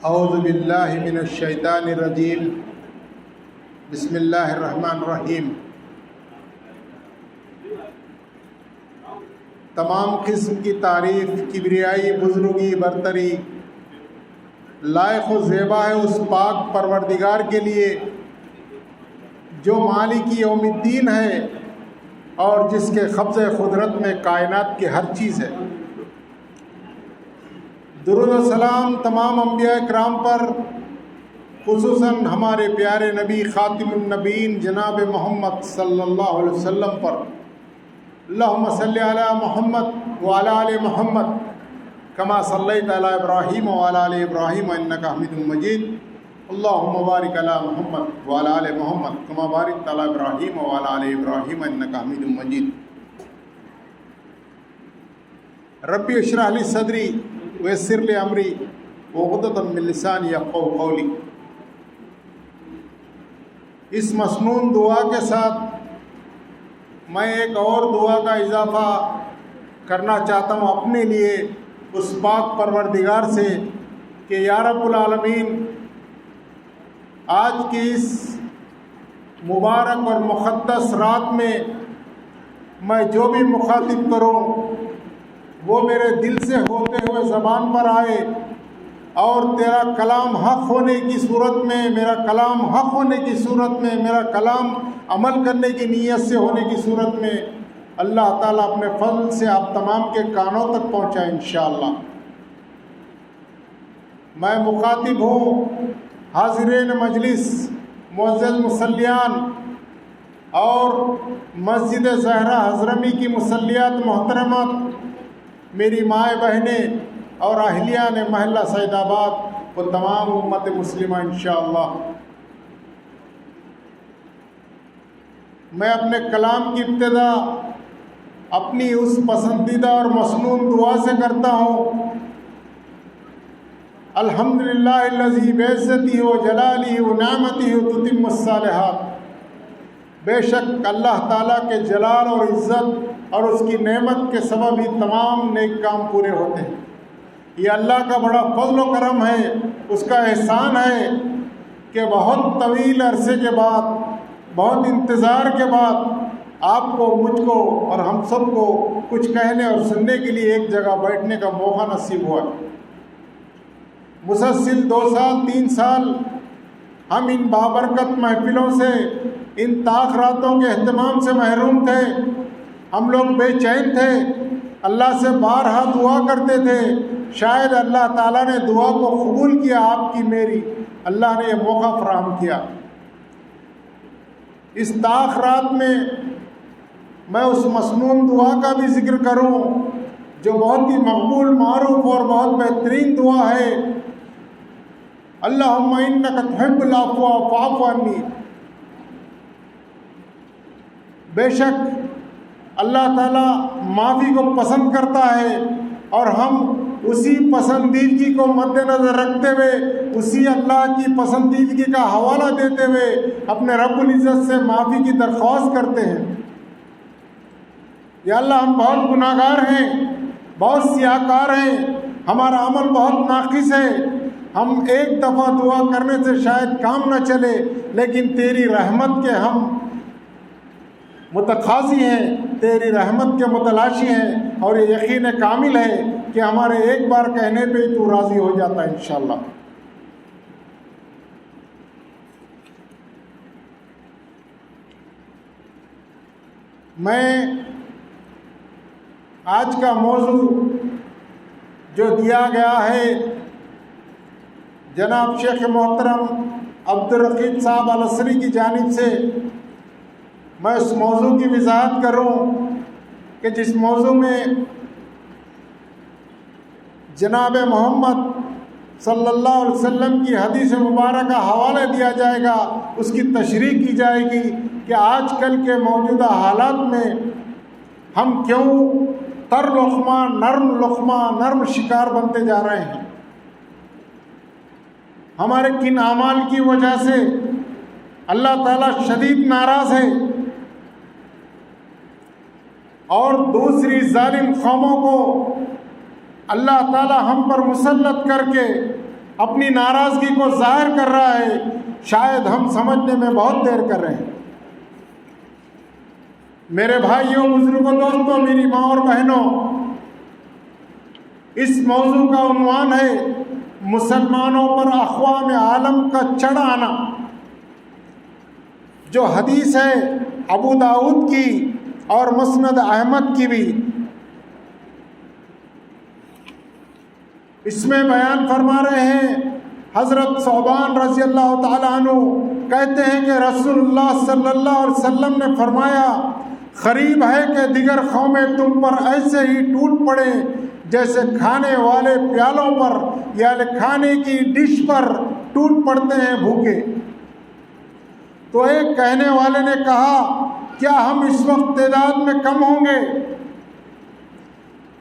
اعوذ باللہ من الشیطان الرجیم بسم اللہ الرحمن الرحیم۔ تمام قسم کی تعریف، کبریائی، بزرگی، برتری لائق و زیبا ہے اس پاک پروردگار کے لیے جو مالک یوم الدین ہے اور جس کے قبضہ قدرت میں کائنات کی ہر چیز ہے۔ درود و سلام تمام انبیاء کرام پر، خصوصاً ہمارے پیارے نبی خاتم النبیین جناب محمد صلی اللہ علیہ وسلم پر۔ اللہم صلی علی محمد وعلی آل محمد کما صلیت علی ابراہیم وعلی آل ابراہیم انک حمید مجید۔ اللہم بارک علی محمد وعلی آل محمد کما بارکت علی ابراہیم وعلی آل ابراہیم انک حمید مجید۔ ربی اشرح لی صدری ویسر لی امری وعقدۃ من لسانی یفقہوا قولی۔ اس مسنون دعا کے ساتھ میں ایک اور دعا کا اضافہ کرنا چاہتا ہوں اپنے لیے اس پاک پروردگار سے کہ یا رب العالمین، آج کی اس مبارک اور مقدس رات میں جو بھی مخاطب کروں وہ میرے دل سے ہوتے ہوئے زبان پر آئے، اور تیرا کلام حق ہونے کی صورت میں، میرا کلام حق ہونے کی صورت میں، میرا کلام عمل کرنے کی نیت سے ہونے کی صورت میں اللہ تعالیٰ اپنے فضل سے آپ تمام کے کانوں تک پہنچائے انشاءاللہ۔ میں مخاطب ہوں حاضرین مجلس، معزز مصلیان اور مسجد زہرا حضرمی کی مصلیات محترمات، میری مائیں بہنیں اور اہلیان محلہ سعید آباد و تمام امت مسلمہ انشاءاللہ۔ میں اپنے کلام کی ابتدا اپنی اس پسندیدہ اور مسنون دعا سے کرتا ہوں، الحمدللہ الذی بعزتہ و جلالہ و نعمتہ تتم الصالحات۔ بے شک اللہ تعالیٰ کے جلال اور عزت اور اس کی نعمت کے سبب ہی تمام نیک کام پورے ہوتے ہیں۔ یہ اللہ کا بڑا فضل و کرم ہے، اس کا احسان ہے کہ بہت طویل عرصے کے بعد، بہت انتظار کے بعد آپ کو، مجھ کو اور ہم سب کو کچھ کہنے اور سننے کے لیے ایک جگہ بیٹھنے کا موقع نصیب ہوا۔ مسلسل 2 سال 3 سال ہم ان بابرکت محفلوں سے، ان تاخراتوں کے اہتمام سے محروم تھے۔ ہم لوگ بے چین تھے، اللہ سے بارہا دعا کرتے تھے، شاید اللہ تعالیٰ نے دعا کو قبول کیا، آپ کی میری، اللہ نے یہ موقع فراہم کیا۔ اس تاخرات میں اس مسنون دعا کا بھی ذکر کروں جو بہت ہی مقبول، معروف اور بہت بہترین دعا ہے، اللہم انک تحب العفو فاعف عنی۔ بے شک اللہ تعالیٰ معافی کو پسند کرتا ہے، اور ہم اسی پسندیدگی کو مد نظر رکھتے ہوئے، اسی اللہ کی پسندیدگی کا حوالہ دیتے ہوئے اپنے رب العزت سے معافی کی درخواست کرتے ہیں۔ یا اللہ، ہم بہت گناہ گار ہیں، بہت سیاہ کار ہیں، ہمارا عمل بہت ناقص ہے، ہم ایک دفعہ دعا کرنے سے شاید کام نہ چلے، لیکن تیری رحمت کے ہم متقاضی ہیں، تیری رحمت کے متلاشی ہیں، اور یہ یقین کامل ہے کہ ہمارے ایک بار کہنے پہ ہی تو راضی ہو جاتا ہے انشاءاللہ۔ میں آج کا موضوع جو دیا گیا ہے جناب شیخ محترم عبدالرقیب صاحب الاسری کی جانب سے، میں اس موضوع کی وضاحت کروں کہ جس موضوع میں جناب محمد صلی اللہ علیہ وسلم کی حدیث مبارکہ حوالہ دیا جائے گا، اس کی تشریح کی جائے گی کہ آج کل کے موجودہ حالات میں ہم کیوں تر لقمہ، نرم شکار بنتے جا رہے ہیں، ہمارے کن اعمال کی وجہ سے اللہ تعالیٰ شدید ناراض ہے، اور دوسری ظالم قوموں کو اللہ تعالی ہم پر مسلط کر کے اپنی ناراضگی کو ظاہر کر رہا ہے، شاید ہم سمجھنے میں بہت دیر کر رہے ہیں۔ میرے بھائیوں، بزرگوں، دوستوں، میری ماں اور بہنوں، اس موضوع کا عنوان ہے مسلمانوں پر اقوام عالم کا چڑھ آنا، جو حدیث ہے ابو داؤد کی اور مسند احمد کی بھی۔ اس میں بیان فرما رہے ہیں حضرت ثوبان رضی اللہ تعالیٰ عنہ کہتے ہیں کہ رسول اللہ صلی اللہ علیہ وسلم نے فرمایا، قریب ہے کہ دیگر قومیں تم پر ایسے ہی ٹوٹ پڑے جیسے کھانے والے پیالوں پر یا کھانے کی ڈش پر ٹوٹ پڑتے ہیں بھوکے۔ تو ایک کہنے والے نے کہا، کیا ہم اس وقت تعداد میں کم ہوں گے؟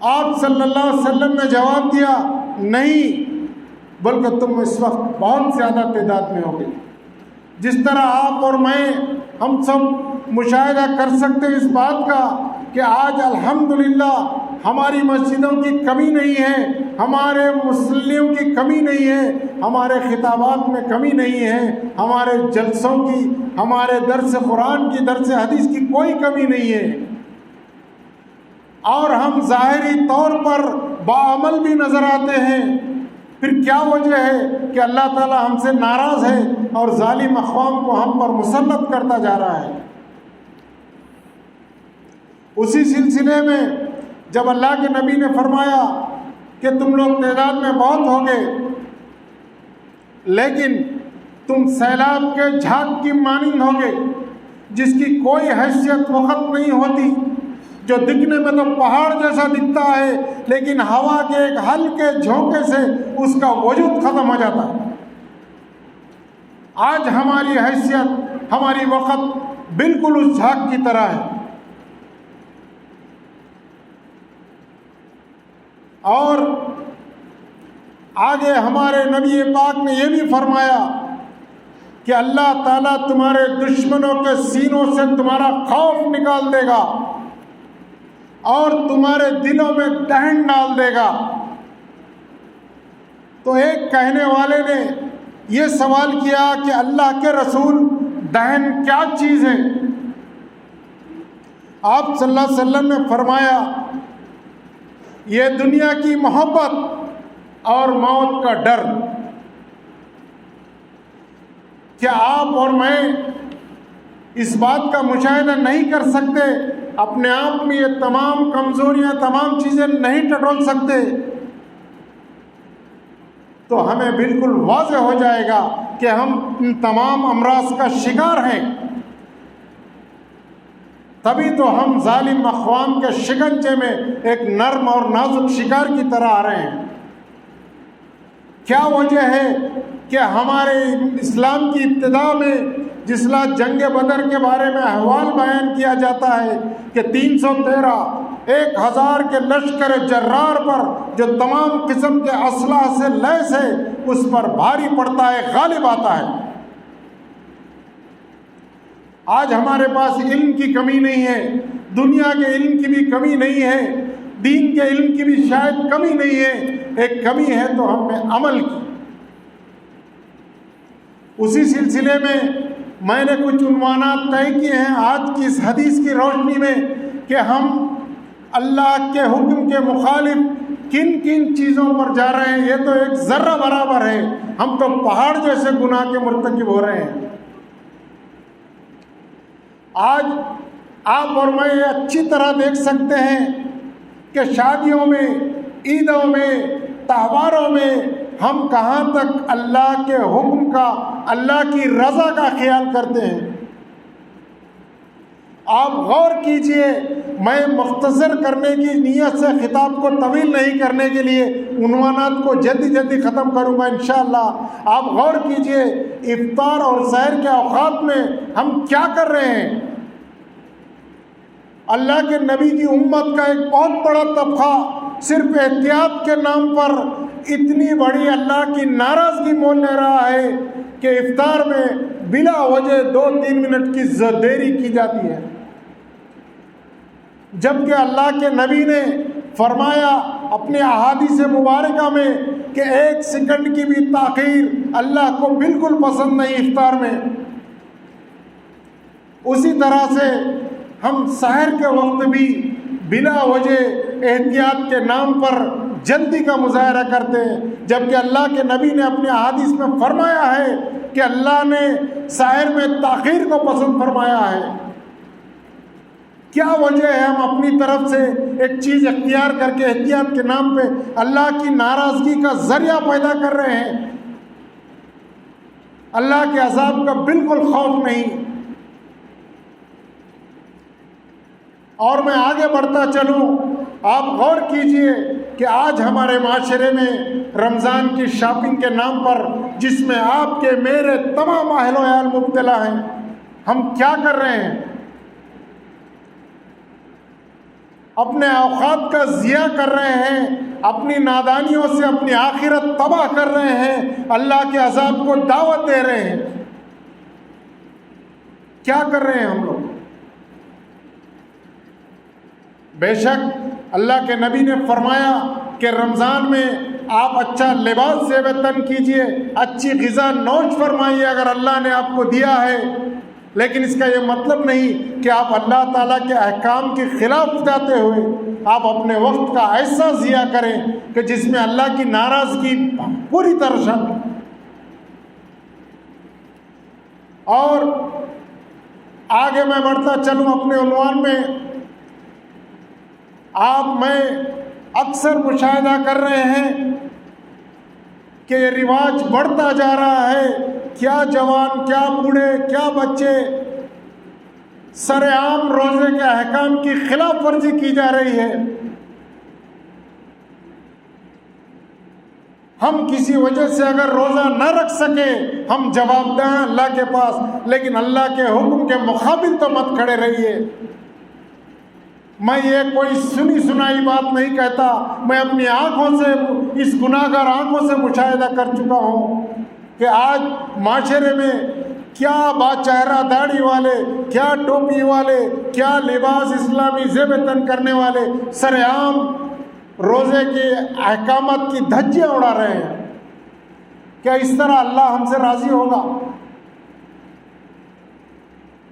آپ صلی اللہ علیہ وسلم نے جواب دیا، نہیں، بلکہ تم اس وقت بہت زیادہ تعداد میں ہوگے۔ جس طرح آپ اور میں، ہم سب مشاہدہ کر سکتے ہیں اس بات کا کہ آج الحمدللہ ہماری مسجدوں کی کمی نہیں ہے، ہمارے مصلیوں کی کمی نہیں ہے، ہمارے خطابات میں کمی نہیں ہے، ہمارے جلسوں کی، ہمارے درس قرآن کی، درس حدیث کی کوئی کمی نہیں ہے، اور ہم ظاہری طور پر باعمل بھی نظر آتے ہیں۔ پھر کیا وجہ ہے کہ اللہ تعالی ہم سے ناراض ہے اور ظالم اقوام کو ہم پر مسلط کرتا جا رہا ہے؟ اسی سلسلے میں جب اللہ کے نبی نے فرمایا کہ تم لوگ تعداد میں بہت ہوگے، لیکن تم سیلاب کے جھاگ کی مانند ہوگے، جس کی کوئی حیثیت وقت نہیں ہوتی، جو دکھنے میں تو پہاڑ جیسا دکھتا ہے، لیکن ہوا کے ایک ہلکے جھونکے سے اس کا وجود ختم ہو جاتا ہے۔ آج ہماری حیثیت، ہماری وقت بالکل اس جھاگ کی طرح ہے۔ اور آگے ہمارے نبی پاک نے یہ بھی فرمایا کہ اللہ تعالیٰ تمہارے دشمنوں کے سینوں سے تمہارا خوف نکال دے گا اور تمہارے دلوں میں دہن ڈال دے گا۔ تو ایک کہنے والے نے یہ سوال کیا کہ اللہ کے رسول، دہن کیا چیز ہے؟ آپ صلی اللہ علیہ وسلم نے فرمایا، یہ دنیا کی محبت اور موت کا ڈر۔ کیا آپ اور میں اس بات کا مشاہدہ نہیں کر سکتے؟ اپنے آپ میں یہ تمام کمزوریاں، تمام چیزیں نہیں ٹٹول سکتے؟ تو ہمیں بالکل واضح ہو جائے گا کہ ہم ان تمام امراض کا شکار ہیں۔ تبھی تو ہم ظالم اقوام کے شکنجے میں ایک نرم اور نازک شکار کی طرح آ رہے ہیں۔ کیا وجہ ہے کہ ہمارے اسلام کی ابتدا میں جس طرح جنگ بدر کے بارے میں احوال بیان کیا جاتا ہے کہ 313 1000 کے لشکر جرار پر جو تمام قسم کے اسلحہ سے لیس ہے، اس پر بھاری پڑتا ہے، غالب آتا ہے۔ آج ہمارے پاس علم کی کمی نہیں ہے، دنیا کے علم کی بھی کمی نہیں ہے، دین کے علم کی بھی شاید کمی نہیں ہے، ایک کمی ہے تو ہم میں عمل کی۔ اسی سلسلے میں نے کچھ عنوانات طے کیے ہیں آج کی اس حدیث کی روشنی میں کہ ہم اللہ کے حکم کے مخالف کن کن چیزوں پر جا رہے ہیں۔ یہ تو ایک ذرہ برابر ہے، ہم تو پہاڑ جیسے گناہ کے مرتکب ہو رہے ہیں۔ آج آپ اور میں یہ اچھی طرح دیکھ سکتے ہیں کہ شادیوں میں، عیدوں میں، تہواروں میں ہم کہاں تک اللہ کے حکم کا، اللہ کی رضا کا خیال کرتے ہیں۔ آپ غور کیجئے، میں مختصر کرنے کی نیت سے خطاب کو طویل نہیں کرنے کے لیے عنوانات کو جلدی ختم کروں گا انشاءاللہ۔ آپ غور کیجئے، افطار اور سحر کے اوقات میں ہم کیا کر رہے ہیں؟ اللہ کے نبی کی امت کا ایک بہت بڑا طبقہ صرف احتیاط کے نام پر اتنی بڑی اللہ کی ناراضگی مول لے رہا ہے کہ افطار میں بلا وجہ 2-3 منٹ کی دیری کی جاتی ہے، جبکہ اللہ کے نبی نے فرمایا اپنے احادیث مبارکہ میں کہ 1 سیکنڈ کی بھی تاخیر اللہ کو بالکل پسند نہیں افطار میں۔ اسی طرح سے ہم سحر کے وقت بھی بلا وجہ احتیاط کے نام پر جلدی کا مظاہرہ کرتے ہیں، جبکہ اللہ کے نبی نے اپنے احادیث میں فرمایا ہے کہ اللہ نے سحر میں تاخیر کو پسند فرمایا ہے۔ کیا وجہ ہے ہم اپنی طرف سے ایک چیز اختیار کر کے احتیاط کے نام پہ اللہ کی ناراضگی کا ذریعہ پیدا کر رہے ہیں؟ اللہ کے عذاب کا بالکل خوف نہیں۔ اور میں آگے بڑھتا چلوں، آپ غور کیجئے کہ آج ہمارے معاشرے میں رمضان کی شاپنگ کے نام پر، جس میں آپ کے میرے تمام اہل و عیال مبتلا ہیں، ہم کیا کر رہے ہیں؟ اپنے اوقات کا ضیاع کر رہے ہیں، اپنی نادانیوں سے اپنی آخرت تباہ کر رہے ہیں، اللہ کے عذاب کو دعوت دے رہے ہیں۔ کیا کر رہے ہیں ہم لوگ؟ بے شک اللہ کے نبی نے فرمایا کہ رمضان میں آپ اچھا لباس زیب تن کیجئے، اچھی غذا نوش فرمائیے اگر اللہ نے آپ کو دیا ہے، لیکن اس کا یہ مطلب نہیں کہ آپ اللہ تعالیٰ کے احکام کے خلاف جاتے ہوئے آپ اپنے وقت کا ایسا ضیاع کریں کہ جس میں اللہ کی ناراضگی پوری طرح شامل۔ اور آگے میں بڑھتا چلوں اپنے عنوان میں، میں اکثر مشاہدہ کر رہے ہیں کہ یہ رواج بڑھتا جا رہا ہے، کیا جوان، کیا بوڑھے، کیا بچے سر عام روزے کے احکام کی خلاف ورزی کی جا رہی ہے۔ ہم کسی وجہ سے اگر روزہ نہ رکھ سکے ہم جواب دیں اللہ کے پاس، لیکن اللہ کے حکم کے مقابل تو مت کھڑے رہیے۔ میں یہ کوئی سنی سنائی بات نہیں کہتا، میں اپنی آنکھوں سے، اس گناہگار آنکھوں سے مشاہدہ کر چکا ہوں کہ آج معاشرے میں کیا با چہرہ داڑھی والے، کیا ٹوپی والے، کیا لباس اسلامی زیب تن کرنے والے سر عام روزے کے احکامات کی دھجیاں اڑا رہے ہیں۔ کیا اس طرح اللہ ہم سے راضی ہوگا؟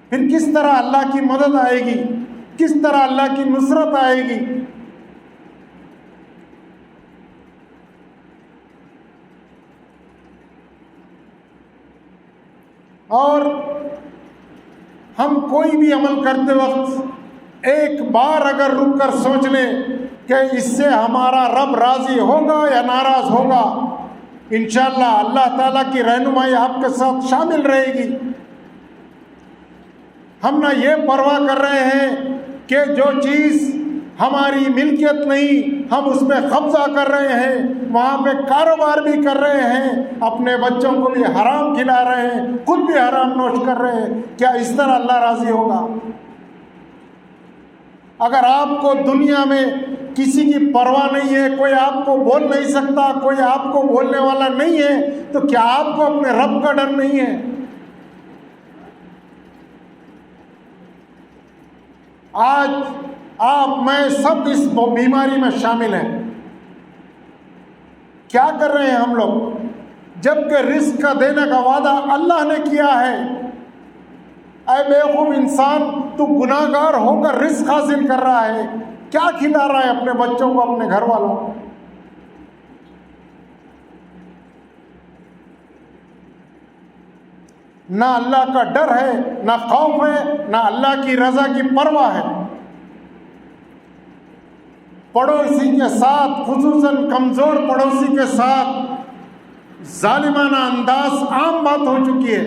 پھر کس طرح اللہ کی مدد آئے گی؟ کس طرح اللہ کی نصرت آئے گی؟ اور ہم کوئی بھی عمل کرتے وقت ایک بار اگر رک کر سوچ لیں کہ اس سے ہمارا رب راضی ہوگا یا ناراض ہوگا، انشاءاللہ اللہ تعالیٰ کی رہنمائی آپ کے ساتھ شامل رہے گی۔ ہم نہ یہ پرواہ کر رہے ہیں کہ جو چیز ہماری ملکیت نہیں ہم اس پہ قبضہ کر رہے ہیں، وہاں پہ کاروبار بھی کر رہے ہیں، اپنے بچوں کو بھی حرام کھلا رہے ہیں، خود بھی حرام نوش کر رہے ہیں۔ کیا اس طرح اللہ راضی ہوگا؟ اگر آپ کو دنیا میں کسی کی پرواہ نہیں ہے، کوئی آپ کو بول نہیں سکتا، کوئی آپ کو بولنے والا نہیں ہے، تو کیا آپ کو اپنے رب کا ڈر نہیں ہے؟ آج آپ میں سب اس بیماری میں شامل ہیں۔ کیا کر رہے ہیں ہم لوگ؟ جبکہ رزق کا دینے کا وعدہ اللہ نے کیا ہے۔ اے بیوقوف انسان، تو گناہگار ہو کر رزق حاصل کر رہا ہے، کیا کھلا رہا ہے اپنے بچوں کو، اپنے گھر والوں کو؟ نہ اللہ کا ڈر ہے، نہ خوف ہے، نہ اللہ کی رضا کی پرواہ ہے۔ پڑوسی کے ساتھ، خصوصاً کمزور پڑوسی کے ساتھ ظالمانہ انداز عام بات ہو چکی ہے۔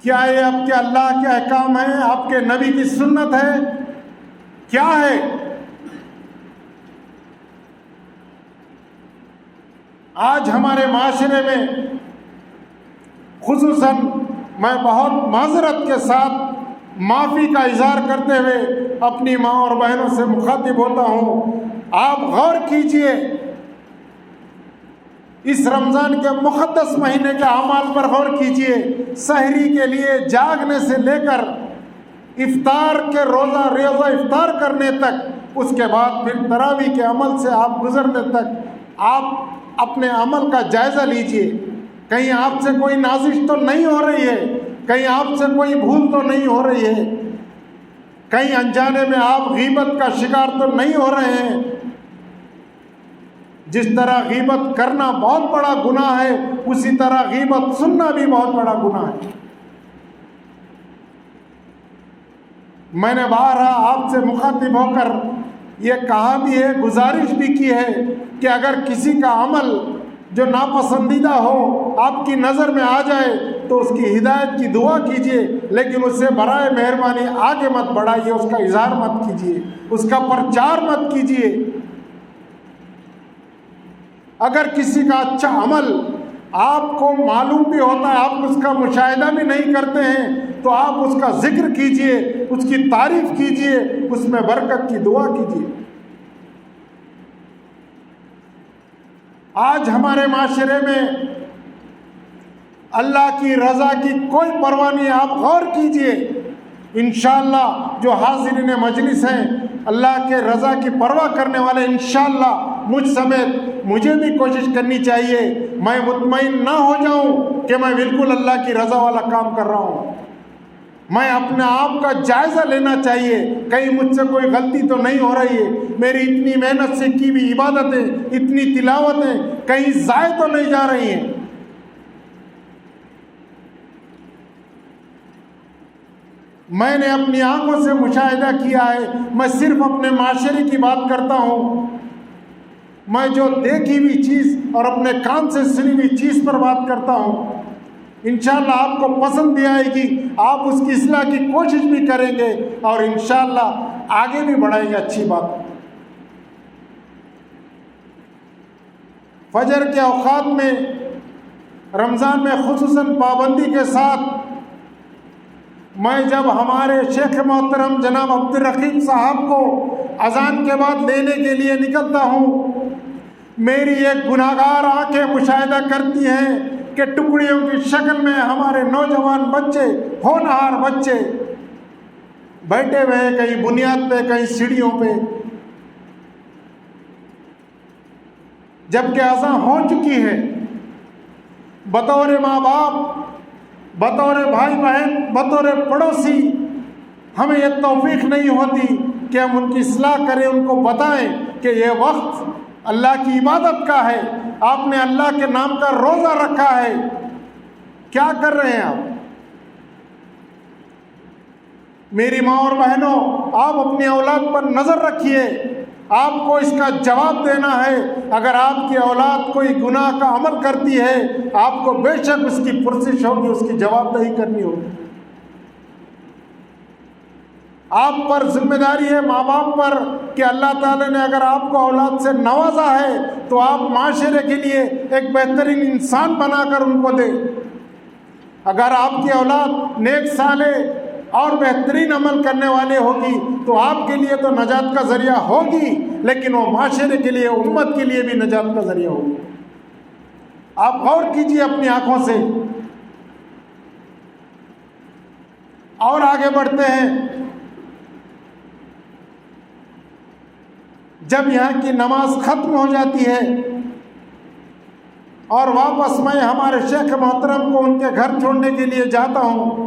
کیا یہ آپ کے اللہ کے احکام ہیں؟ آپ کے نبی کی سنت ہے؟ کیا ہے؟ آج ہمارے معاشرے میں خصوصاً میں بہت معذرت کے ساتھ معافی کا اظہار کرتے ہوئے اپنی ماں اور بہنوں سے مخاطب ہوتا ہوں، آپ غور کیجئے، اس رمضان کے مقدس مہینے کے اعمال پر غور کیجئے۔ سحری کے لیے جاگنے سے لے کر افطار کے روزہ افطار کرنے تک، اس کے بعد پھر تراویح کے عمل سے آپ گزرنے تک آپ اپنے عمل کا جائزہ لیجئے. کہیں آپ سے کوئی نازش تو نہیں ہو رہی ہے، کہیں آپ سے کوئی بھول تو نہیں ہو رہی ہے، کہیں انجانے میں آپ غیبت کا شکار تو نہیں ہو رہے ہیں. جس طرح غیبت کرنا بہت بڑا گناہ ہے، اسی طرح غیبت سننا بھی بہت بڑا گناہ ہے. میں نے بارہا آپ سے مخاطب ہو کر یہ کہا بھی ہے، گزارش بھی کی ہے کہ اگر کسی کا عمل جو ناپسندیدہ ہو آپ کی نظر میں آ جائے تو اس کی ہدایت کی دعا کیجیے، لیکن اس سے برائے مہربانی آگے مت بڑھائیے، اس کا اظہار مت کیجیے، اس کا پرچار مت کیجیے. اگر کسی کا اچھا عمل آپ کو معلوم بھی ہوتا ہے، آپ اس کا مشاہدہ بھی نہیں کرتے ہیں، تو آپ اس کا ذکر کیجئے، اس کی تعریف کیجئے، اس میں برکت کی دعا کیجئے. آج ہمارے معاشرے میں اللہ کی رضا کی کوئی پرواہ نہیں. آپ غور کیجئے، انشاءاللہ جو حاضرین مجلس ہیں اللہ کے رضا کی پرواہ کرنے والے، انشاءاللہ مجھ سمیت مجھے بھی کوشش کرنی چاہیے میں مطمئن نہ ہو جاؤں کہ میں بالکل اللہ کی رضا والا کام کر رہا ہوں. میں اپنے آپ کا جائزہ لینا چاہیے، کہیں مجھ سے کوئی غلطی تو نہیں ہو رہی ہے، میری اتنی محنت سے کی ہوئی عبادتیں، اتنی تلاوتیں کہیں ضائع تو نہیں جا رہی ہیں. میں نے اپنی آنکھوں سے مشاہدہ کیا ہے، میں صرف اپنے معاشرے کی بات کرتا ہوں، میں جو دیکھی ہوئی چیز اور اپنے کان سے سنی ہوئی چیز پر بات کرتا ہوں. انشاءاللہ آپ کو پسند بھی آئے گی، آپ اس کی اصلاح کی کوشش بھی کریں گے اور انشاءاللہ آگے بھی بڑھائیں گے. اچھی بات. فجر کے اوقات میں رمضان میں خصوصاً پابندی کے ساتھ میں جب ہمارے شیخ محترم جناب عبدالرقیب صاحب کو اذان کے بعد لینے کے لیے نکلتا ہوں، میری ایک گناہگار آنکھیں مشاہدہ کرتی ہیں کہ ٹکڑیوں کی شکل میں ہمارے نوجوان بچے، ہونہار بچے بیٹھے ہوئے ہیں، کہیں بنیاد پہ، کہیں سیڑھیوں پہ، جبکہ اذان ہو چکی ہے. بطور ماں باپ، بطور بھائی بہن، بطور پڑوسی ہمیں یہ توفیق نہیں ہوتی کہ ہم ان کی اصلاح کریں، ان کو بتائیں کہ یہ وقت اللہ کی عبادت کا ہے، آپ نے اللہ کے نام کا روزہ رکھا ہے. کیا کر رہے ہیں آپ؟ میری ماں اور بہنوں، آپ اپنی اولاد پر نظر رکھیے، آپ کو اس کا جواب دینا ہے. اگر آپ کی اولاد کوئی گناہ کا عمل کرتی ہے، آپ کو بے شک اس کی پرسش ہوگی، اس کی جواب دہی کرنی ہوگی. آپ پر ذمہ داری ہے، ماں باپ پر، کہ اللہ تعالیٰ نے اگر آپ کو اولاد سے نوازا ہے تو آپ معاشرے کے لیے ایک بہترین انسان بنا کر ان کو دیں. اگر آپ کی اولاد نیک صالح اور بہترین عمل کرنے والے ہوگی تو آپ کے لیے تو نجات کا ذریعہ ہوگی، لیکن وہ معاشرے کے لیے، امت کے لیے بھی نجات کا ذریعہ ہوگی. آپ غور کیجئے اپنی آنکھوں سے. اور آگے بڑھتے ہیں. جب یہاں کی نماز ختم ہو جاتی ہے اور واپس میں ہمارے شیخ محترم کو ان کے گھر چھوڑنے کے لیے جاتا ہوں،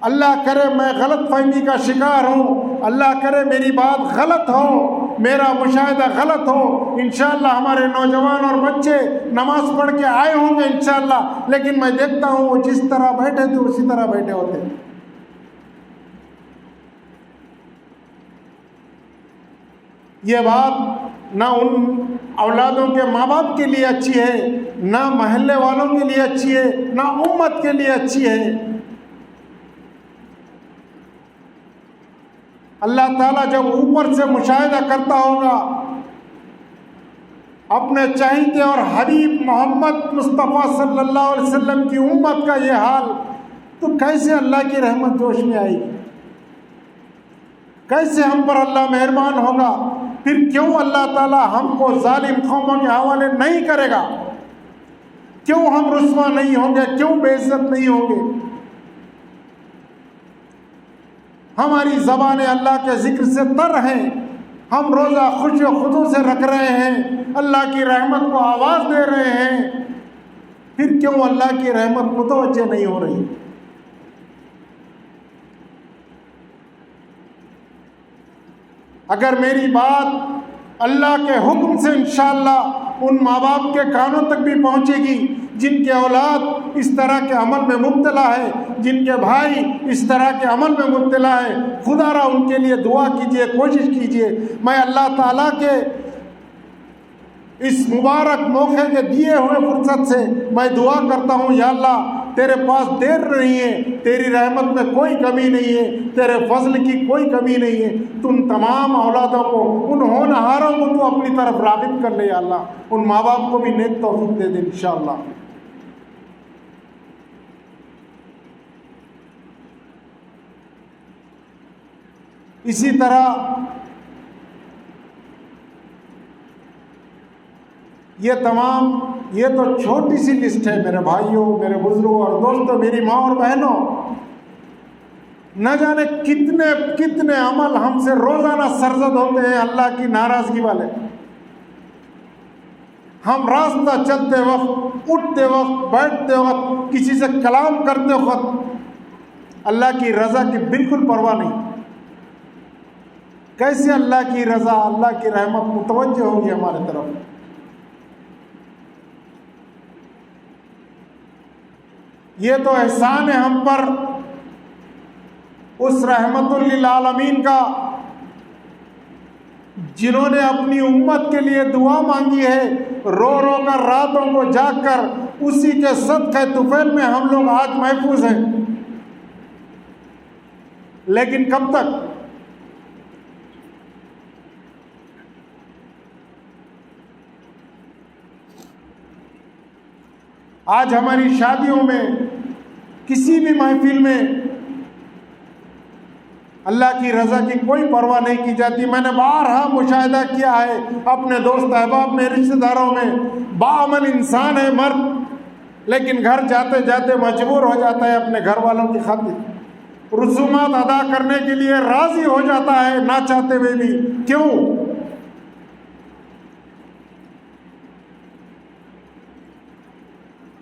اللہ کرے میں غلط فہمی کا شکار ہوں، اللہ کرے میری بات غلط ہو، میرا مشاہدہ غلط ہو. انشاءاللہ ہمارے نوجوان اور بچے نماز پڑھ کے آئے ہوں گے انشاءاللہ، لیکن میں دیکھتا ہوں وہ جس طرح بیٹھے تھے اسی طرح بیٹھے ہوتے ہیں. یہ بات نہ ان اولادوں کے ماں باپ کے لیے اچھی ہے، نہ محلے والوں کے لیے اچھی ہے، نہ امت کے لیے اچھی ہے. اللہ تعالیٰ جب اوپر سے مشاہدہ کرتا ہوگا اپنے چہیتے اور حبیب محمد مصطفیٰ صلی اللہ علیہ وسلم کی امت کا یہ حال، تو کیسے اللہ کی رحمت جوش میں آئے گی؟ کیسے ہم پر اللہ مہربان ہوگا؟ پھر کیوں اللہ تعالیٰ ہم کو ظالم قوموں کے حوالے نہیں کرے گا؟ کیوں ہم رسوا نہیں ہوں گے؟ کیوں بے عزت نہیں ہوں گے؟ ہماری زبانیں اللہ کے ذکر سے تر ہیں، ہم روزہ خوش و خضوع سے رکھ رہے ہیں، اللہ کی رحمت کو آواز دے رہے ہیں، پھر کیوں اللہ کی رحمت متوجہ نہیں ہو رہی؟ اگر میری بات اللہ کے حکم سے انشاءاللہ ان ماں باپ کے کانوں تک بھی پہنچے گی جن کے اولاد اس طرح کے عمل میں مبتلا ہے، جن کے بھائی اس طرح کے عمل میں مبتلا ہے، خدا را ان کے لیے دعا کیجئے، کوشش کیجئے۔ میں اللہ تعالیٰ کے اس مبارک موقع کے دیے ہوئے فرصت سے میں دعا کرتا ہوں، یا اللہ تیرے پاس دیر نہیں ہے، تیری رحمت میں کوئی کمی نہیں ہے، تیرے فضل کی کوئی کمی نہیں ہے، تم تمام اولادوں کو، ان ہونہاروں کو تو اپنی طرف راغب کر لے، یا اللہ ان ماں باپ کو بھی نیک توفیق دے دے انشاءاللہ۔ اسی طرح یہ تو چھوٹی سی لسٹ ہے میرے بھائیوں، میرے بزرگوں اور دوستوں، میری ماں اور بہنوں، نہ جانے کتنے کتنے عمل ہم سے روزانہ سرزد ہوتے ہیں اللہ کی ناراضگی والے۔ ہم راستہ چلتے وقت، اٹھتے وقت، بیٹھتے وقت، کسی سے کلام کرتے وقت اللہ کی رضا کی بالکل پرواہ نہیں۔ کیسے اللہ کی رضا، اللہ کی رحمت متوجہ ہوگی ہمارے طرف؟ یہ تو احسان ہے ہم پر اس رحمت للعالمین کا جنہوں نے اپنی امت کے لیے دعا مانگی ہے، رو رو کر راتوں کو جاگ کر، اسی کے صدقہ طفیل میں ہم لوگ آج محفوظ ہیں۔ لیکن کب تک؟ آج ہماری شادیوں میں، کسی بھی محفل میں اللہ کی رضا کی کوئی پرواہ نہیں کی جاتی۔ میں نے بارہا مشاہدہ کیا ہے اپنے دوست احباب میں، رشتہ داروں میں، باعمل انسان ہے مرد، لیکن گھر جاتے جاتے مجبور ہو جاتا ہے اپنے گھر والوں کی خاطر رسومات ادا کرنے کے لیے راضی ہو جاتا ہے نہ چاہتے ہوئے بھی۔ کیوں؟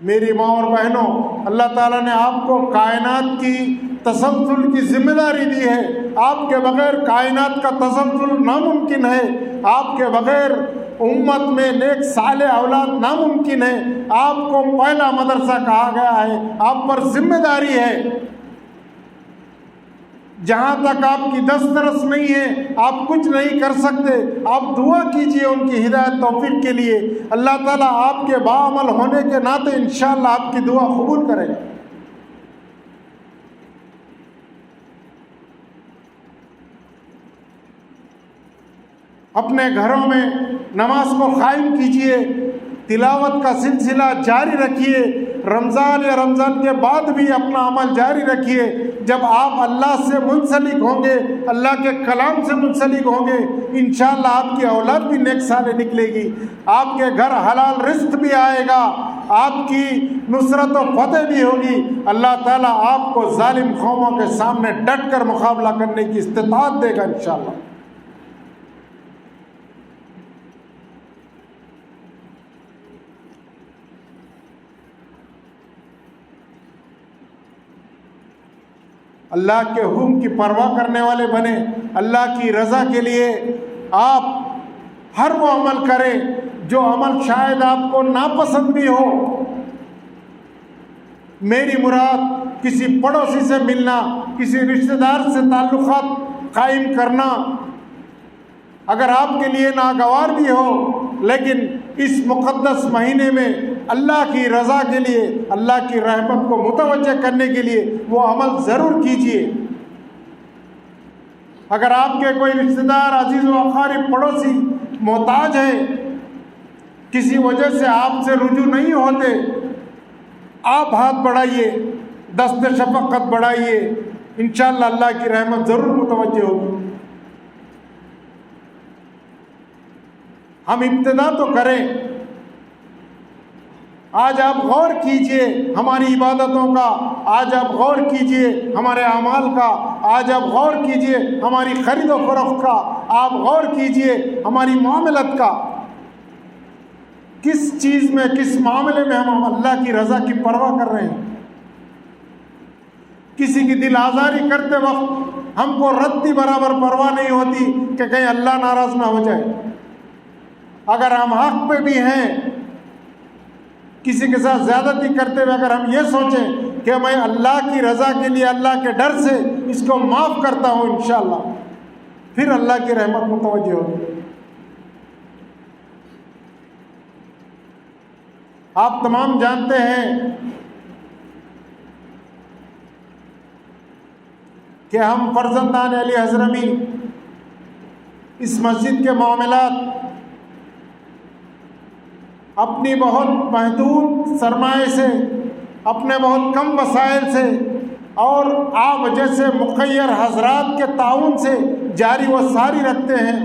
میری ماں اور بہنوں، اللہ تعالیٰ نے آپ کو کائنات کی تسلسل کی ذمہ داری دی ہے۔ آپ کے بغیر کائنات کا تسلسل ناممکن ہے، آپ کے بغیر امت میں نیک صالح اولاد ناممکن ہے۔ آپ کو پہلا مدرسہ کہا گیا ہے، آپ پر ذمہ داری ہے۔ جہاں تک آپ کی دسترس نہیں ہے آپ کچھ نہیں کر سکتے۔ آپ دعا کیجئے ان کی ہدایت توفیق کے لیے، اللہ تعالیٰ آپ کے باعمل ہونے کے ناطے انشاءاللہ آپ کی دعا قبول کرے گا۔ اپنے گھروں میں نماز کو قائم کیجئے، تلاوت کا سلسلہ جاری رکھیے، رمضان یا رمضان کے بعد بھی اپنا عمل جاری رکھیے۔ جب آپ اللہ سے منسلک ہوں گے، اللہ کے کلام سے منسلک ہوں گے، انشاءاللہ آپ کی اولاد بھی نیک صالح نکلے گی، آپ کے گھر حلال رزق بھی آئے گا، آپ کی نصرت و فتح بھی ہوگی۔ اللہ تعالیٰ آپ کو ظالم قوموں کے سامنے ڈٹ کر مقابلہ کرنے کی استطاعت دے گا انشاءاللہ۔ اللہ کے حکم کی پرواہ کرنے والے بنے، اللہ کی رضا کے لیے آپ ہر وہ عمل کریں جو عمل شاید آپ کو ناپسند بھی ہو۔ میری مراد کسی پڑوسی سے ملنا، کسی رشتہ دار سے تعلقات قائم کرنا اگر آپ کے لیے ناگوار بھی ہو، لیکن اس مقدس مہینے میں اللہ کی رضا کے لیے، اللہ کی رحمت کو متوجہ کرنے کے لیے وہ عمل ضرور کیجیے۔ اگر آپ کے کوئی رشتہ دار، عزیز و اقارب، پڑوسی محتاج ہے، کسی وجہ سے آپ سے رجوع نہیں ہوتے، آپ ہاتھ بڑھائیے، دست شفقت بڑھائیے، انشاءاللہ اللہ کی رحمت ضرور متوجہ ہوگی۔ ہم ابتدا تو کریں۔ آج آپ غور کیجئے ہماری عبادتوں کا، آج آپ غور کیجئے ہمارے اعمال کا، آج آپ غور کیجئے ہماری خرید و فروخت کا، آپ غور کیجئے ہماری معاملت کا، کس چیز میں، کس معاملے میں ہم اللہ کی رضا کی پرواہ کر رہے ہیں۔ کسی کی دل آزاری کرتے وقت ہم کو رتی برابر پرواہ نہیں ہوتی کہ کہیں اللہ ناراض نہ ہو جائے۔ اگر ہم حق پہ بھی ہیں، کسی کے ساتھ زیادتی کرتے ہوئے اگر ہم یہ سوچیں کہ میں اللہ کی رضا کے لیے، اللہ کے ڈر سے اس کو معاف کرتا ہوں، انشاءاللہ پھر اللہ کی رحمت متوجہ ہوگی۔ آپ تمام جانتے ہیں کہ ہم فرزندان علی حضرمی اس مسجد کے معاملات اپنی بہت محدود سرمایے سے، اپنے بہت کم وسائل سے اور آپ جیسے مخیر حضرات کے تعاون سے جاری و ساری رکھتے ہیں۔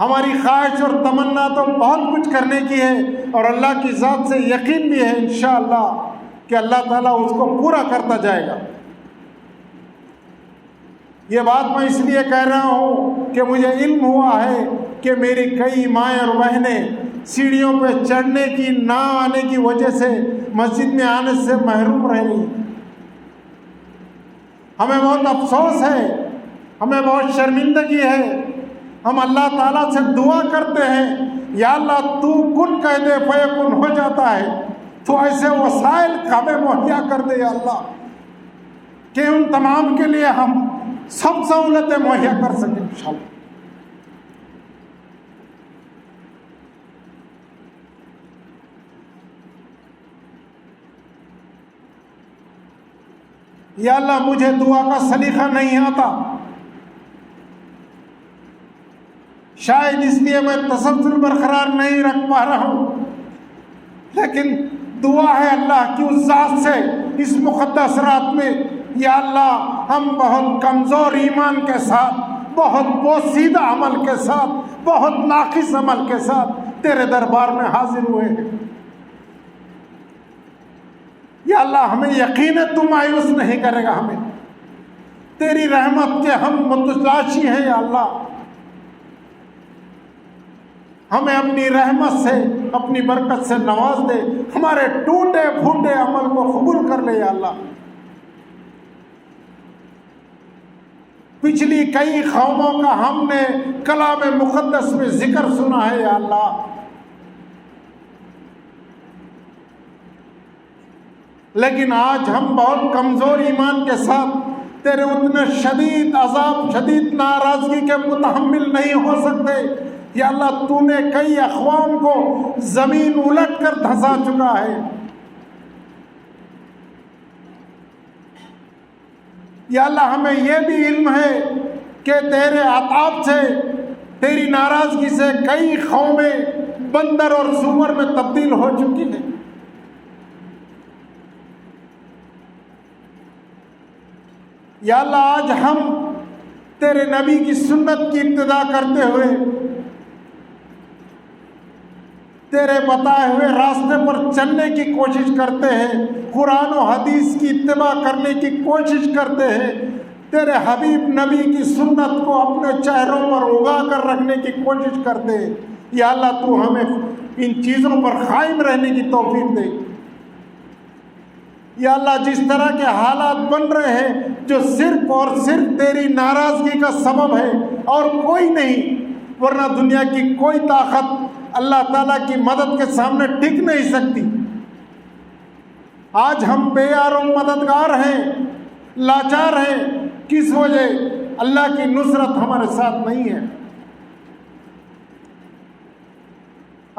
ہماری خواہش اور تمنا تو بہت کچھ کرنے کی ہے، اور اللہ کی ذات سے یقین بھی ہے انشاءاللہ کہ اللہ تعالیٰ اس کو پورا کرتا جائے گا۔ یہ بات میں اس لیے کہہ رہا ہوں کہ مجھے علم ہوا ہے کہ میری کئی مائیں اور بہنیں سیڑھیوں پہ چڑھنے کی نہ آنے کی وجہ سے مسجد میں آنے سے محروم رہ رہی۔ ہمیں بہت افسوس ہے، ہمیں بہت شرمندگی ہے۔ ہم اللہ تعالیٰ سے دعا کرتے ہیں، یا اللہ تو کن کہہ دے فیکن ہو جاتا ہے، تو ایسے وسائل ہمیں مہیا کر دے یا اللہ کہ ان تمام کے لیے ہم سب سہولتیں مہیا کر سکیں انشاءاللہ۔ یا اللہ مجھے دعا کا سلیقہ نہیں آتا، شاید اس لیے میں تسلسل برقرار نہیں رکھ پا رہا ہوں، لیکن دعا ہے اللہ کی اس ذات سے اس مقدس رات میں، یا اللہ ہم بہت کمزور ایمان کے ساتھ، بہت بوسیدہ عمل کے ساتھ، بہت ناقص عمل کے ساتھ تیرے دربار میں حاضر ہوئے ہیں۔ یا اللہ ہمیں یقین ہے تو مایوس نہیں کرے گا ہمیں، تیری رحمت کے ہم متلاشی ہیں یا اللہ، ہمیں اپنی رحمت سے، اپنی برکت سے نواز دے، ہمارے ٹوٹے پھوٹے عمل کو قبول کر لے یا اللہ۔ پچھلی کئی قوموں کا ہم نے کلام مقدس میں ذکر سنا ہے یا اللہ، لیکن آج ہم بہت کمزور ایمان کے ساتھ تیرے اتنے شدید عذاب، شدید ناراضگی کے متحمل نہیں ہو سکتے یا اللہ۔ تو نے کئی اقوام کو زمین الٹ کر دھسا چکا ہے یا اللہ، ہمیں یہ بھی علم ہے کہ تیرے عطاب سے، تیری ناراضگی سے کئی قومیں بندر اور سور میں تبدیل ہو چکی ہیں یا اللہ۔ آج ہم تیرے نبی کی سنت کی ابتدا کرتے ہوئے تیرے بتائے ہوئے راستے پر چلنے کی کوشش کرتے ہیں، قرآن و حدیث کی اتباع کرنے کی کوشش کرتے ہیں، تیرے حبیب نبی کی سنت کو اپنے چہروں پر اگا کر رکھنے کی کوشش کرتے ہیں یا اللہ۔ تو ہمیں ان چیزوں پر قائم رہنے کی توفیق دے یا اللہ۔ جس طرح کے حالات بن رہے ہیں جو صرف اور صرف تیری ناراضگی کا سبب ہے اور کوئی نہیں، ورنہ دنیا کی کوئی طاقت اللہ تعالیٰ کی مدد کے سامنے ٹک نہیں سکتی۔ آج ہم بے یار و مددگار ہیں، لاچار ہیں، کس وجہ؟ اللہ کی نصرت ہمارے ساتھ نہیں ہے۔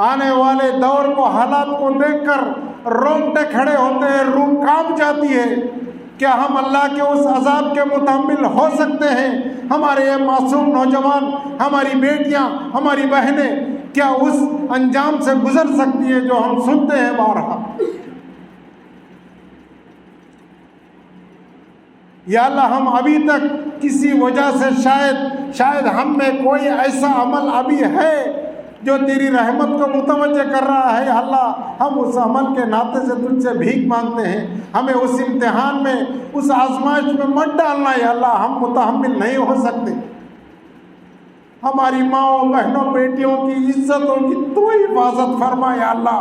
آنے والے دور کو، حالات کو دیکھ کر رونگٹے کھڑے ہوتے ہیں، روح کانپ جاتی ہے۔ کیا ہم اللہ کے اس عذاب کے متحمل ہو سکتے ہیں؟ ہمارے یہ معصوم نوجوان، ہماری بیٹیاں، ہماری بہنیں کیا اس انجام سے گزر سکتی ہیں جو ہم سنتے ہیں بارہا؟ یا اللہ ہم ابھی تک کسی وجہ سے شاید ہم میں کوئی ایسا عمل ابھی ہے جو تیری رحمت کو متوجہ کر رہا ہے، یا اللہ ہم اس عمل کے ناطے سے تجھ سے بھیک مانگتے ہیں، ہمیں اس امتحان میں، اس آزمائش میں مت ڈالنا یا اللہ، ہم متحمل نہیں ہو سکتے۔ ہماری ماؤں بہنوں بیٹیوں کی عزتوں کی تو حفاظت فرما یا اللہ۔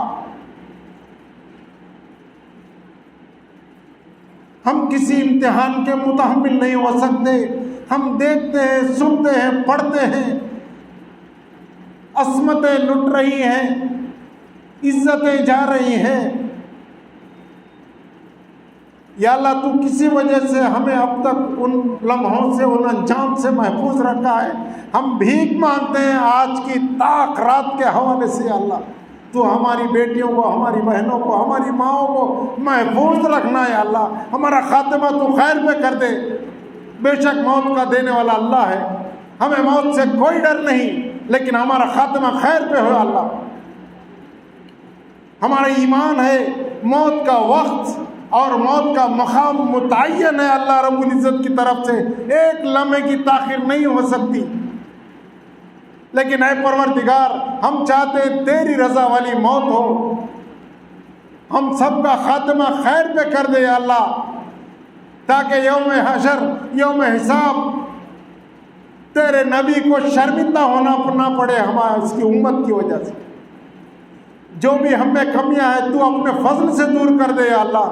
ہم کسی امتحان کے متحمل نہیں ہو سکتے۔ ہم دیکھتے ہیں، سنتے ہیں، پڑھتے ہیں، عصمتیں لٹ رہی ہیں، عزتیں جا رہی ہیں، یا اللہ تو کسی وجہ سے ہمیں اب تک ان لمحوں سے، ان انجام سے محفوظ رکھا ہے۔ ہم بھیک مانگتے ہیں آج کی طاق رات کے حوالے سے، یا اللہ تو ہماری بیٹیوں کو، ہماری بہنوں کو، ہماری ماؤں کو محفوظ رکھنا ہے، یا اللہ ہمارا خاتمہ تو خیر پہ کر دے۔ بے شک موت کا دینے والا اللہ ہے، ہمیں موت سے کوئی ڈر نہیں، لیکن ہمارا خاتمہ خیر پہ ہو اللہ۔ ہمارا ایمان ہے موت کا وقت اور موت کا مقام متعین ہے اللہ رب العزت کی طرف سے، ایک لمحے کی تاخیر نہیں ہو سکتی۔ لیکن اے پروردگار، ہم چاہتے تیری رضا والی موت ہو، ہم سب کا خاتمہ خیر پہ کر دے یا اللہ، تاکہ یوم حشر، یوم حساب تیرے نبی کو شرمندہ ہونا نہ پڑے ہمارے اس کی امت کی وجہ سے۔ جو بھی ہم میں کمیاں ہیں تو اپنے فضل سے دور کر دے یا اللہ۔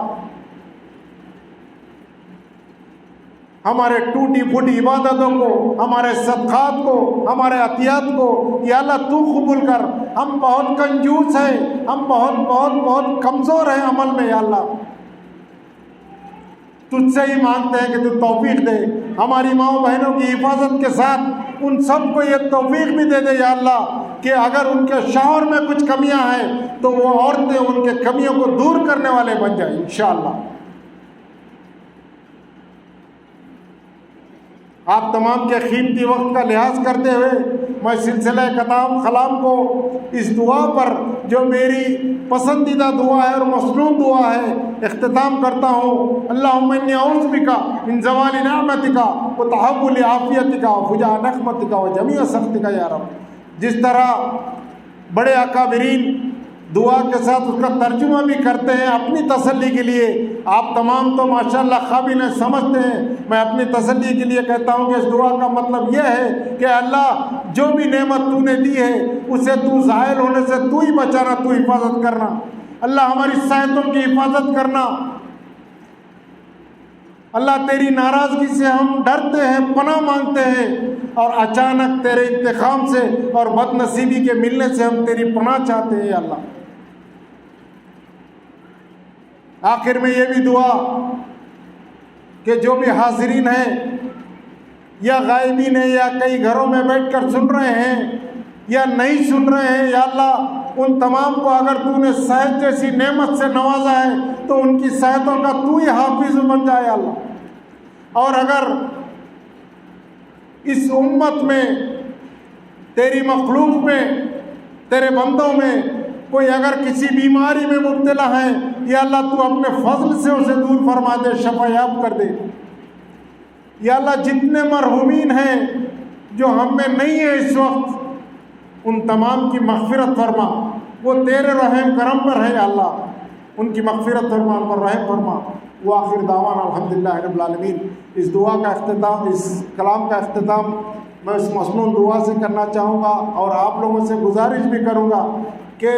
ہمارے ٹوٹی پھوٹی عبادتوں کو، ہمارے صدقات کو، ہمارے عطیات کو یا اللہ تو قبول کر۔ ہم بہت کنجوس ہیں، ہم بہت بہت بہت کمزور ہیں عمل میں یا اللہ، تجھ سے ہی مانگتے ہیں کہ تو توفیق دے۔ ہماری ماؤں بہنوں کی حفاظت کے ساتھ ان سب کو یہ توفیق بھی دے دے یا اللہ کہ اگر ان کے شوہر میں کچھ کمیاں ہیں تو وہ عورتیں ان کے کمیوں کو دور کرنے والے بن جائیں انشاءاللہ۔ آپ تمام کے قیمتی وقت کا لحاظ کرتے ہوئے میں سلسلہ کلام کو اس دعا پر جو میری پسندیدہ دعا ہے اور مصنون دعا ہے اختتام کرتا ہوں۔ اللہم انی اعوذ بک من زوال نعمتک وتحول عافیتک وفجاء نقمتک وجمیع سخطک یا رب۔ جس طرح بڑے اکابرین دعا کے ساتھ اس کا ترجمہ بھی کرتے ہیں اپنی تسلی کے لیے، آپ تمام تو ماشاءاللہ قابل سمجھتے ہیں، میں اپنی تسلی کے لیے کہتا ہوں کہ اس دعا کا مطلب یہ ہے کہ اللہ جو بھی نعمت تو نے دی ہے اسے تو زائل ہونے سے تو ہی بچانا، تو حفاظت کرنا۔ اللہ ہماری صحتوں کی حفاظت کرنا۔ اللہ تیری ناراضگی سے ہم ڈرتے ہیں، پناہ مانگتے ہیں، اور اچانک تیرے انتقام سے اور بد نصیبی کے ملنے سے ہم تیری پناہ چاہتے ہیں اللہ۔ آخر میں یہ بھی دعا کہ جو بھی حاضرین ہیں یا غائبین ہیں یا کئی گھروں میں بیٹھ کر سن رہے ہیں یا نہیں سن رہے ہیں، یا اللہ ان تمام کو اگر تو نے صحت جیسی نعمت سے نوازا ہے تو ان کی صحتوں کا تو ہی حافظ بن جائے اللہ۔ اور اگر اس امت میں، تیری مخلوق میں، تیرے بندوں میں کوئی اگر کسی بیماری میں مبتلا ہے، یا اللہ تو اپنے فضل سے اسے دور فرما دے، شفا یاب کر دے۔ یا اللہ جتنے مرحومین ہیں جو ہم میں نہیں ہیں اس وقت، ان تمام کی مغفرت فرما، وہ تیرے رحم کرم پر ہے یا اللہ، ان کی مغفرت فرما، ان پر رحم فرما۔ وآخر دعوانا الحمدللہ رب العالمین۔ اس دعا کا اختتام، اس کلام کا اختتام میں اس مصنون دعا سے کرنا چاہوں گا، اور آپ لوگوں سے گزارش بھی کروں گا کہ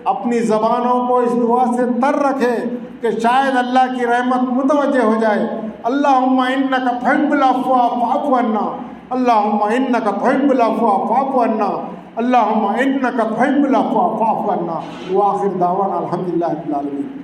اپنی زبانوں کو اس دعا سے تر رکھے کہ شاید اللہ کی رحمت متوجہ ہو جائے۔ اللہم انک تحب العفو فاعف عنا، اللہم انک تحب العفو فاعف عنا، اللہم انک تحب العفو فاعف عنا۔ وآخر دعوانا الحمدللہ رب العالمین۔